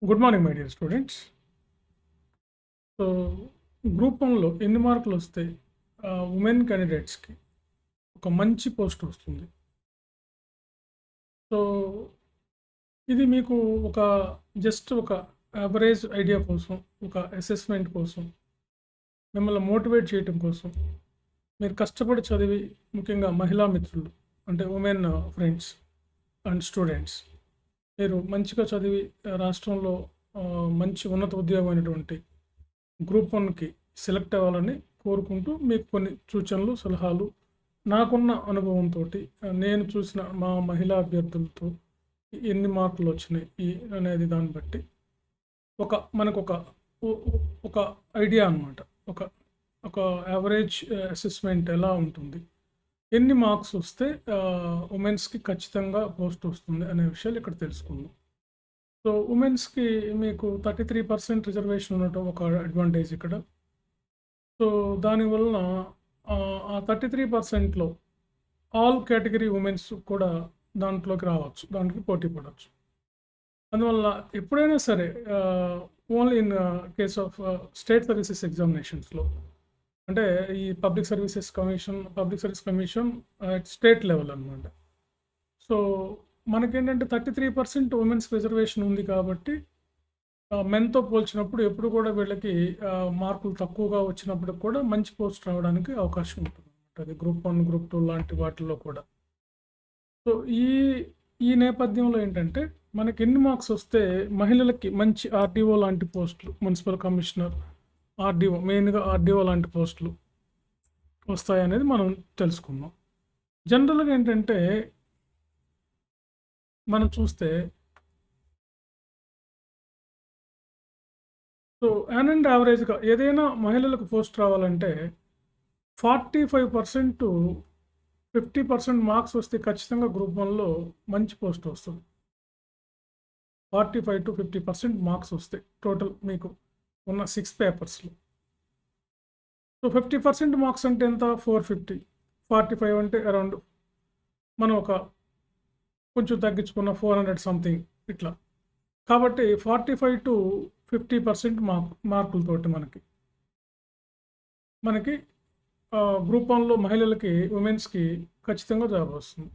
Good morning my dear students. So group వన్లో ఎన్ని మార్కులు వస్తాయి ఉమెన్ క్యాండిడేట్స్కి ఒక మంచి పోస్ట్ వస్తుంది? సో ఇది మీకు ఒక జస్ట్ ఒక యావరేజ్ ఐడియా కోసం, ఒక అసెస్మెంట్ కోసం, మిమ్మల్ని మోటివేట్ చేయటం కోసం, మీరు కష్టపడి చదివి, ముఖ్యంగా మహిళా మిత్రులు అంటే ఉమెన్ ఫ్రెండ్స్ అండ్ స్టూడెంట్స్, మీరు మంచిగా చదివి రాష్ట్రంలో మంచి ఉన్నత ఉద్యోగమైనటువంటి గ్రూప్ వన్కి సెలెక్ట్ అవ్వాలని కోరుకుంటూ మీకు కొన్ని సూచనలు, సలహాలు నాకున్న అనుభవంతో, నేను చూసిన మా మహిళా అభ్యర్థులతో ఎన్ని మార్కులు వచ్చినాయి అనేది దాన్ని బట్టి మనకు ఒక ఐడియా అనమాట. ఒక ఒక యావరేజ్ అసెస్మెంట్ ఎలా ఉంటుంది, ఎన్ని మార్క్స్ వస్తే ఉమెన్స్కి ఖచ్చితంగా పోస్ట్ వస్తుంది అనే విషయాలు ఇక్కడ తెలుసుకుందాం. సో ఉమెన్స్కి మీకు 33% రిజర్వేషన్ ఉండటం ఒక అడ్వాంటేజ్ ఇక్కడ. సో దానివలన ఆ 33%లో ఆల్ కేటగిరీ ఉమెన్స్ కూడా దాంట్లోకి రావచ్చు, దానికి పోటీ పడవచ్చు. అందువల్ల ఎప్పుడైనా సరే only in case of state services ఎగ్జామినేషన్స్లో, అంటే ఈ public service commission state level అనమాట. సో మనకేంటంటే 33% ఉమెన్స్ రిజర్వేషన్ ఉంది కాబట్టి మెన్తో పోల్చినప్పుడు ఎప్పుడు కూడా వీళ్ళకి మార్కులు తక్కువగా వచ్చినప్పుడు కూడా మంచి పోస్ట్ రావడానికి అవకాశం ఉంటుంది అనమాట. అది గ్రూప్ 1, గ్రూప్ 2 లాంటి వాటిల్లో కూడా. సో ఈ నేపథ్యంలో ఏంటంటే మనకి ఎన్ని మార్క్స్ వస్తే మహిళలకి మంచి ఆర్డీఓ లాంటి పోస్టులు, మున్సిపల్ కమిషనర్, ఆర్డీఓ, మెయిన్గా ఆర్డీఓ లాంటి పోస్టులు వస్తాయనేది మనం తెలుసుకుందాం. జనరల్గా ఏంటంటే మనం చూస్తే సో అండ్ యావరేజ్గా ఏదైనా మహిళలకు పోస్ట్ రావాలంటే 45% to 50% మార్క్స్ వస్తే ఖచ్చితంగా గ్రూప్ 1లో మంచి పోస్ట్ వస్తుంది. 45 to 50% మార్క్స్ వస్తాయి టోటల్ మీకు ఉన్న 6 పేపర్స్లో. సో 50% మార్క్స్ అంటే ఎంత? 450. 45 అంటే అరౌండ్ మనం కొంచెం తగ్గించుకున్న 400 సంథింగ్ ఇట్లా. కాబట్టి 45 to 50% మార్కులతోటి మనకి గ్రూప్ 1లో మహిళలకి, ఉమెన్స్కి ఖచ్చితంగా జాబ్ వస్తుంది.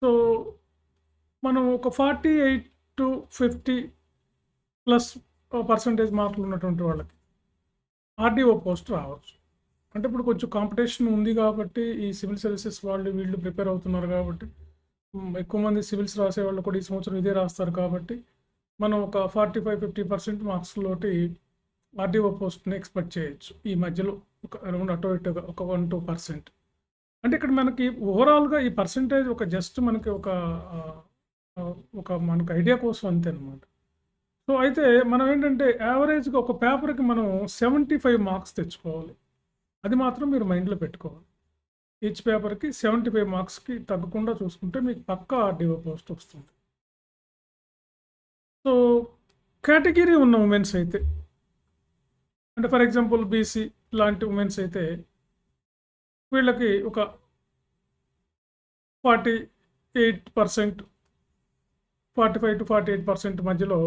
సో మనం ఒక 48 to 50+ మార్కులు ఉన్నటువంటి వాళ్ళకి ఆర్డీఓ పోస్ట్ రావచ్చు. అంటే ఇప్పుడు కొంచెం కాంపిటీషన్ ఉంది కాబట్టి ఈ సివిల్ సర్వీసెస్ వీళ్ళు ప్రిపేర్ అవుతున్నారు కాబట్టి, ఎక్కువ మంది సివిల్స్ రాసే వాళ్ళు కూడా ఈ సంవత్సరం ఇదే రాస్తారు కాబట్టి మనం ఒక 45-50% మార్క్స్లోటి ఆర్డీఓ పోస్ట్ని ఎక్స్పెక్ట్ చేయొచ్చు. ఈ మధ్యలో అరౌండ్ అటు ఇటుగా ఒక 1-2%. అంటే ఇక్కడ మనకి ఓవరాల్గా ఈ పర్సంటేజ్ జస్ట్ మనకి మనకు ఐడియా కోసం అంతే అనమాట. సో అయితే మనం ఏంటంటే యావరేజ్గా ఒక పేపర్కి మనం 75 మార్క్స్ తెచ్చుకోవాలి. అది మాత్రం మీరు మైండ్లో పెట్టుకోవాలి. ఈచ్ పేపర్కి 75 మార్క్స్కి తగ్గకుండా చూసుకుంటే మీకు పక్కా ఆర్డీఓ పోస్ట్ వస్తుంది. సో కేటగిరీ ఉన్న ఉమెన్స్ అయితే, అంటే ఫర్ ఎగ్జాంపుల్ బీసీ లాంటి ఉమెన్స్ అయితే వీళ్ళకి ఒక 48%, 45 to 48% మధ్యలో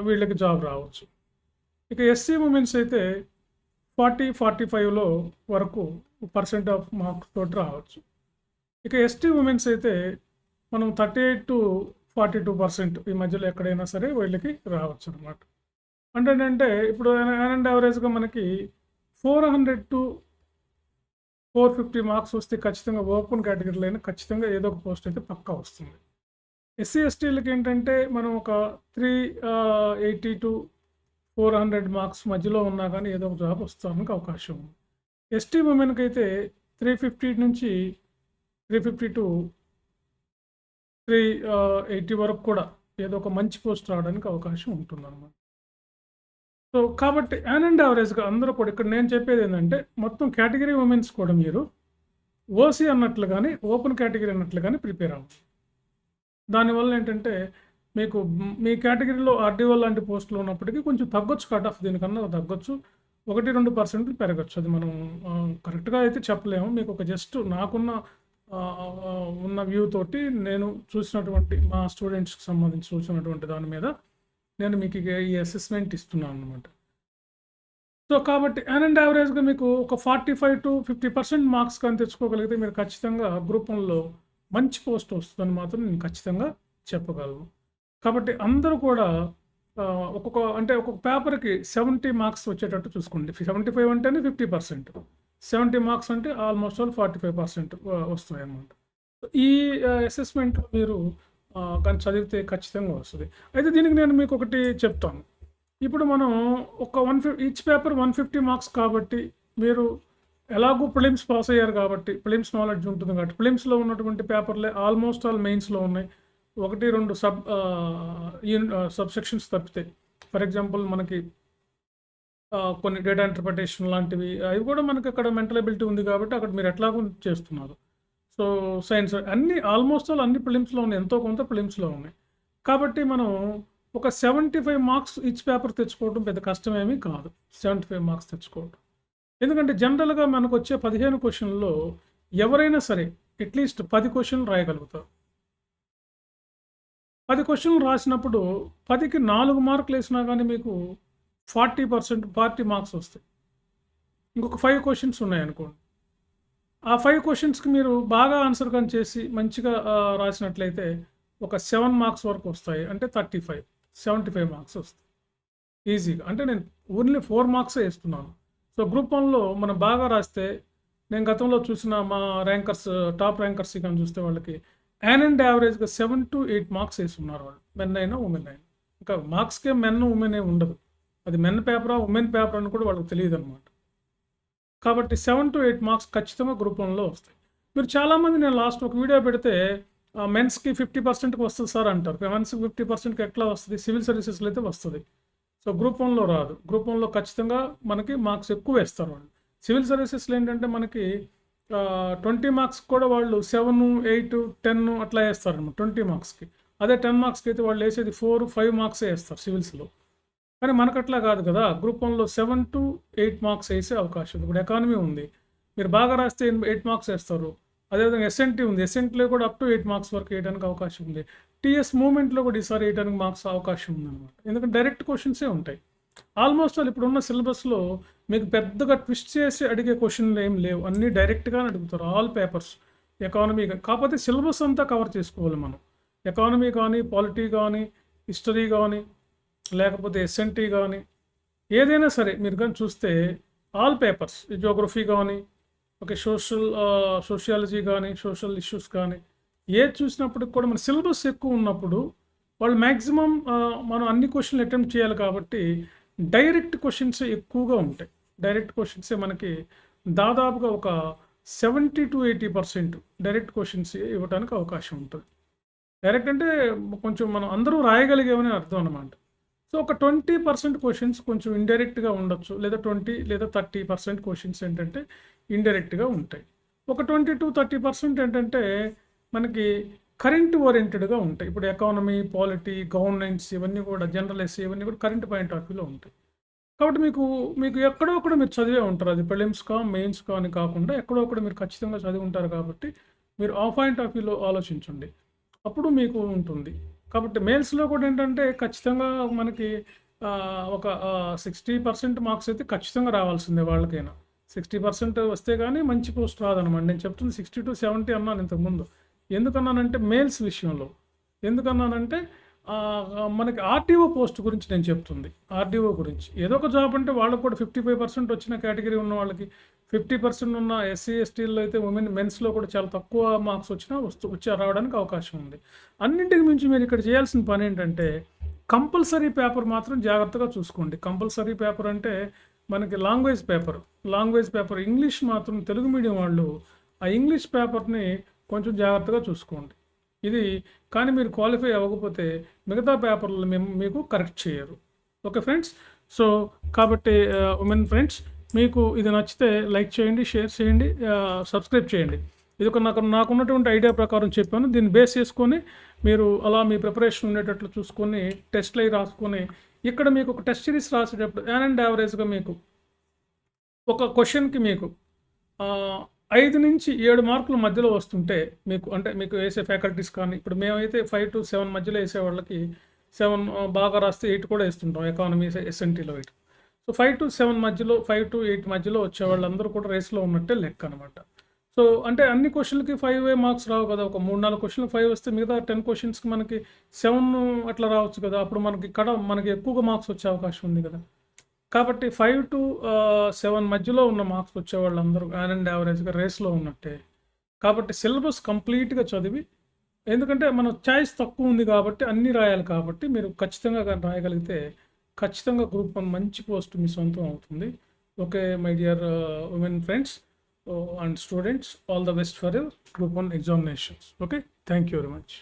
వీళ్ళకి జాబ్ రావచ్చు. ఇక ఎస్సీ ఉమెన్స్ అయితే 40-45లో వరకు % ఆఫ్ మార్క్స్ తోటి రావచ్చు. ఇక ఎస్టీ ఉమెన్స్ అయితే మనం 38 to 42% ఈ మధ్యలో ఎక్కడైనా సరే వీళ్ళకి రావచ్చు అనమాట. అంటే ఇప్పుడు అండ్ యావరేజ్గా మనకి 400 to 450 మార్క్స్ వస్తే ఖచ్చితంగా ఓపెన్ కేటగిరీలో అయినా ఖచ్చితంగా ఏదో ఒక పోస్ట్ అయితే పక్కా వస్తుంది. ఎస్సీ ఎస్టీలకి ఏంటంటే మనం ఒక 380 to 400 మార్క్స్ మధ్యలో ఉన్నా కానీ ఏదో ఒక జాబ్ వస్తానికి అవకాశం ఉంది. ఎస్టీ ఉమెన్కి అయితే 350 నుంచి 350 to 380 వరకు కూడా ఏదో ఒక మంచి పోస్ట్ రావడానికి అవకాశం ఉంటుందన్నమాట. సో కాబట్టి అండ్ యావరేజ్గా అందరూ కూడా ఇక్కడ నేను చెప్పేది ఏంటంటే మొత్తం కేటగిరీ ఉమెన్స్ కూడా మీరు ఓసీ అన్నట్లు కానీ, ఓపెన్ కేటగిరీ అన్నట్లు కానీ ప్రిపేర్ అవ్వాలి. దానివల్ల ఏంటంటే మీకు మీ కేటగిరీలో ఆర్డీఓ లాంటి పోస్టులు ఉన్నప్పటికీ కొంచెం తగ్గొచ్చు, కట్ ఆఫ్ దీనికన్నా తగ్గొచ్చు, 1-2% పెరగచ్చు. అది మనం కరెక్ట్గా అయితే చెప్పలేము. మీకు జస్ట్ నాకున్న ఉన్న వ్యూ తోటి నేను చూసినటువంటి మా స్టూడెంట్స్కి సంబంధించి చూసినటువంటి దాని మీద నేను మీకు ఈ అసెస్మెంట్ ఇస్తున్నాను అనమాట. సో కాబట్టి అండ్ యావరేజ్గా మీకు ఒక 45 to 50% మార్క్స్ కానీ తెచ్చుకోగలిగితే మీరు ఖచ్చితంగా గ్రూప్ వన్లో మంచి పోస్ట్ వస్తుందని మాత్రం నేను ఖచ్చితంగా చెప్పగలను. కాబట్టి అందరూ కూడా ఒక్కొక్క పేపర్కి 70 మార్క్స్ వచ్చేటట్టు చూసుకోండి. 75 అంటేనే 50%, 70 మార్క్స్ అంటే ఆల్మోస్ట్ ఆల్ 45% వస్తాయి అన్నమాట. ఈ అసెస్మెంట్ మీరు కానీ చదివితే ఖచ్చితంగా వస్తుంది. అయితే దీనికి నేను మీకు ఒకటి చెప్తాను. ఇప్పుడు మనం ఒక ఈచ్ పేపర్ 150 మార్క్స్ కాబట్టి మీరు ఎలాగో ప్రిలిమ్స్ పాస్ అయ్యారు కాబట్టి ప్రిలిమ్స్ నాలెడ్జ్ ఉంటుంది కాబట్టి ప్రిలిమ్స్లో ఉన్నటువంటి పేపర్లే ఆల్మోస్ట్ ఆల్ మెయిన్స్లో ఉన్నాయి. 1-2 సబ్ సెక్షన్స్ తప్పితే, ఫర్ ఎగ్జాంపుల్ మనకి కొన్ని డేటా ఇంటర్ప్రిటేషన్ లాంటివి అవి కూడా మనకి అక్కడ మెంటల్ ఎబిలిటీ ఉంది కాబట్టి అక్కడ మీరు ఎట్లాగో చేస్తున్నారు. సో సైన్స్ అన్నీ ఆల్మోస్ట్ ఆల్ అన్ని ప్రిలిమ్స్లో ఉన్నాయి, ఎంతో కొంత ప్రిలిమ్స్లో ఉన్నాయి. కాబట్టి మనం ఒక 75 మార్క్స్ ఈచ్ పేపర్ తెచ్చుకోవడం పెద్ద కష్టమేమీ కాదు. 75 మార్క్స్ తెచ్చుకోవడం, ఎందుకంటే జనరల్గా మనకు వచ్చే 15 క్వశ్చన్లో ఎవరైనా సరే అట్లీస్ట్ 10 క్వశ్చన్లు రాయగలుగుతారు. 10 క్వశ్చన్లు రాసినప్పుడు 10కి 4 మార్కులు వేసినా కానీ మీకు 40 మార్క్స్ వస్తాయి. ఇంకొక 5 క్వశ్చన్స్ ఉన్నాయనుకోండి, ఆ 5 క్వశ్చన్స్కి మీరు బాగా ఆన్సర్ కానీ చేసి మంచిగా రాసినట్లయితే ఒక 7 మార్క్స్ వరకు వస్తాయి. అంటే 75 మార్క్స్ వస్తాయి ఈజీగా. అంటే నేను ఓన్లీ 4 మార్క్సే వేస్తున్నాను. సో గ్రూప్ వన్లో మనం బాగా రాస్తే, నేను గతంలో చూసిన మా ర్యాంకర్స్, టాప్ ర్యాంకర్స్ కానీ చూస్తే వాళ్ళకి అండ్ యావరేజ్గా 7 to 8 మార్క్స్ వేస్తున్నారు వాళ్ళు, మెన్ అయినా ఉమెన్ అయినా. ఇంకా మార్క్స్కే మెన్ ఉమెన్ ఉండదు, అది మెన్ పేపరా ఉమెన్ పేపర్ అని కూడా వాళ్ళకి తెలియదు అనమాట. కాబట్టి 7 to 8 మార్క్స్ ఖచ్చితంగా గ్రూప్ వన్లో వస్తాయి. మీరు చాలామంది, నేను లాస్ట్ ఒక వీడియో పెడితే మెన్స్కి 50%కి వస్తుంది సార్ అంటారు. మెన్స్కి 50%కి ఎట్లా వస్తుంది? సివిల్ సర్వీసెస్లో అయితే వస్తుంది. సో గ్రూప్ వన్లో రాదు. గ్రూప్ వన్లో ఖచ్చితంగా మనకి మార్క్స్ ఎక్కువ వేస్తారు వాళ్ళు. సివిల్ సర్వీసెస్లో ఏంటంటే మనకి 20 మార్క్స్ కూడా వాళ్ళు 7, 8, 10 అట్లా వేస్తారు అనమాట 20 మార్క్స్కి. అదే 10 మార్క్స్కి అయితే వాళ్ళు వేసేది 4, 5 మార్క్సే వేస్తారు సివిల్స్లో. కానీ మనకు అట్లా కాదు కదా. గ్రూప్ వన్లో 7 to 8 మార్క్స్ వేసే అవకాశం ఉంది. ఇప్పుడు ఎకానమీ ఉంది, మీరు బాగా రాస్తే 8 మార్క్స్ వేస్తారు. అదేవిధంగా ఎస్ఎన్టీ ఉంది, ఎస్ఎన్టీలో కూడా అప్ టు 8 మార్క్స్ వరకు వేయడానికి అవకాశం ఉంది. టీఎస్ మూవ్మెంట్లో కూడా ఈసారి వేయడానికి మార్క్స్ అవకాశం ఉందన్నమాట. ఎందుకంటే డైరెక్ట్ క్వశ్చన్సే ఉంటాయి. ఆల్మోస్ట్ ఆల్ ఇప్పుడున్న సిలబస్లో మీకు పెద్దగా ట్విస్ట్ చేసి అడిగే క్వశ్చన్లు ఏం లేవు, అన్నీ డైరెక్ట్గానే అడుగుతారు ఆల్ పేపర్స్. ఎకానమీ కాకపోతే సిలబస్ అంతా కవర్ చేసుకోవాలి మనం. ఎకానమీ కానీ, పాలిటీ కానీ, హిస్టరీ కానీ, లేకపోతే ఎస్ఎన్టీ కానీ, ఏదైనా సరే మీరు కానీ చూస్తే ఆల్ పేపర్స్, జియోగ్రఫీ కానీ, ఓకే, సోషియాలజీ కానీ, సోషల్ ఇష్యూస్ కానీ, ఏది చూసినప్పటికి కూడా మన సిలబస్ ఎక్కువ ఉన్నప్పుడు వాళ్ళు మ్యాక్సిమం మనం అన్ని క్వశ్చన్లు అటెంప్ట్ చేయాలి కాబట్టి డైరెక్ట్ క్వశ్చన్స్ ఎక్కువగా ఉంటాయి. డైరెక్ట్ క్వశ్చన్సే మనకి దాదాపుగా ఒక 70 to 80% డైరెక్ట్ క్వశ్చన్స్ ఇవ్వడానికి అవకాశం ఉంటుంది. డైరెక్ట్ అంటే కొంచెం మనం అందరూ రాయగలిగేమని అర్థం అన్నమాట. సో ఒక 20% క్వశ్చన్స్ కొంచెం ఇండైరెక్ట్గా ఉండొచ్చు, లేదా 20 లేదా 30% క్వశ్చన్స్ ఏంటంటే ఇండైరెక్ట్గా ఉంటాయి. ఒక 20 to 30% ఏంటంటే మనకి కరెంట్ ఓరియంటెడ్గా ఉంటాయి. ఇప్పుడు ఎకానమీ, పాలిటీ, గవర్నెన్స్ ఇవన్నీ కూడా, జనరల్ ఎస్సీ ఇవన్నీ కూడా కరెంట్ పాయింట్ ఆఫ్ వ్యూలో ఉంటాయి. కాబట్టి మీకు ఎక్కడో ఒకటి మీరు చదివే ఉంటారు. అది ప్రిలిమ్స్ మెయిన్స్ అని కాకుండా ఎక్కడో ఒకటి మీరు ఖచ్చితంగా చదివి ఉంటారు. కాబట్టి మీరు ఆ పాయింట్ ఆఫ్ వ్యూలో ఆలోచించండి, అప్పుడు మీకు ఉంటుంది. కాబట్టి మెయిన్స్లో కూడా ఏంటంటే ఖచ్చితంగా మనకి ఒక 60% మార్క్స్ అయితే ఖచ్చితంగా రావాల్సిందే వాళ్ళకైనా. 60% వస్తే కానీ మంచి పోస్ట్ రాదనమాట. నేను చెప్తుంది 60 to 70 అన్నాను ఇంతకుముందు. ఎందుకన్నానంటే మెయిల్స్ విషయంలో, ఎందుకన్నానంటే మనకి ఆర్టీఓ పోస్ట్ గురించి నేను చెప్తుంది. ఆర్డీఓ గురించి ఏదో ఒక జాబ్ అంటే వాళ్ళకు కూడా 55% వచ్చిన కేటగిరీ ఉన్న వాళ్ళకి, 50% ఉన్న ఎస్సీ ఎస్టీల్లో అయితే మెన్స్లో కూడా చాలా తక్కువ మార్క్స్ వచ్చినా రావడానికి అవకాశం ఉంది. అన్నింటికి మించి మీరు ఇక్కడ చేయాల్సిన పని ఏంటంటే కంపల్సరీ పేపర్ మాత్రం జాగ్రత్తగా చూసుకోండి. కంపల్సరీ పేపర్ అంటే మనకి లాంగ్వేజ్ పేపర్ ఇంగ్లీష్ మాత్రం తెలుగు మీడియం వాళ్ళు ఆ ఇంగ్లీష్ పేపర్ని కొంచెం జాగ్రత్తగా చూసుకోండి. ఇది కానీ మీరు క్వాలిఫై అవ్వకపోతే మిగతా పేపర్లు మీకు కరెక్ట్ చేయరు. ఓకే ఫ్రెండ్స్, సో కాబట్టి ఉమెన్ ఫ్రెండ్స్, మీకు ఇది నచ్చితే లైక్ చేయండి, షేర్ చేయండి, సబ్స్క్రైబ్ చేయండి. ఇది ఒక నాకున్నటువంటి ఐడియా ప్రకారం చెప్పాను. దీన్ని బేస్ చేసుకొని మీరు అలా మీ ప్రిపరేషన్ ఉండేటట్లు చూసుకొని టెస్ట్లు అవి రాసుకొని, ఇక్కడ మీకు ఒక టెస్ట్ సిరీస్ రాసేటప్పుడు అండ్ యావరేజ్గా మీకు ఒక క్వశ్చన్కి మీకు 5 నుంచి 7 మార్కుల మధ్యలో వస్తుంటే మీకు, అంటే మీకు వేసే ఫ్యాకల్టీస్ కానీ, ఇప్పుడు మేమైతే 5 to 7 మధ్యలో వేసే వాళ్ళకి 7 బాగా రాస్తే 8 కూడా ఇస్తుంటాం ఎకానమీ ఎస్ఎన్టీలో 8. సో 5-7 మధ్యలో 5-8 మధ్యలో వచ్చే వాళ్ళందరూ కూడా రేస్లో ఉన్నట్టే లెక్క అనమాట. సో అంటే అన్ని క్వశ్చన్లకి 5 మార్క్స్ రావు కదా. ఒక 3-4 క్వశ్చన్లు 5 వస్తే మిగతా 10 క్వశ్చన్స్కి మనకి 7 అట్లా రావచ్చు కదా. అప్పుడు మనకి ఎక్కువగా మార్క్స్ వచ్చే అవకాశం ఉంది కదా. కాబట్టి 5-7 మధ్యలో ఉన్న మార్క్స్ వచ్చే వాళ్ళందరూ అండ్ యావరేజ్గా రేస్లో ఉన్నట్టే. కాబట్టి సిలబస్ కంప్లీట్గా చదివి, ఎందుకంటే మన చాయిస్ తక్కువ ఉంది కాబట్టి అన్నీ రాయాలి కాబట్టి మీరు ఖచ్చితంగా కానీ రాయగలిగితే ఖచ్చితంగా గ్రూప్ 1 మంచి పోస్ట్ మీ సొంతం అవుతుంది. Okay my dear women friends and students, all the best for your group 1 examinations. Okay, thank you very much.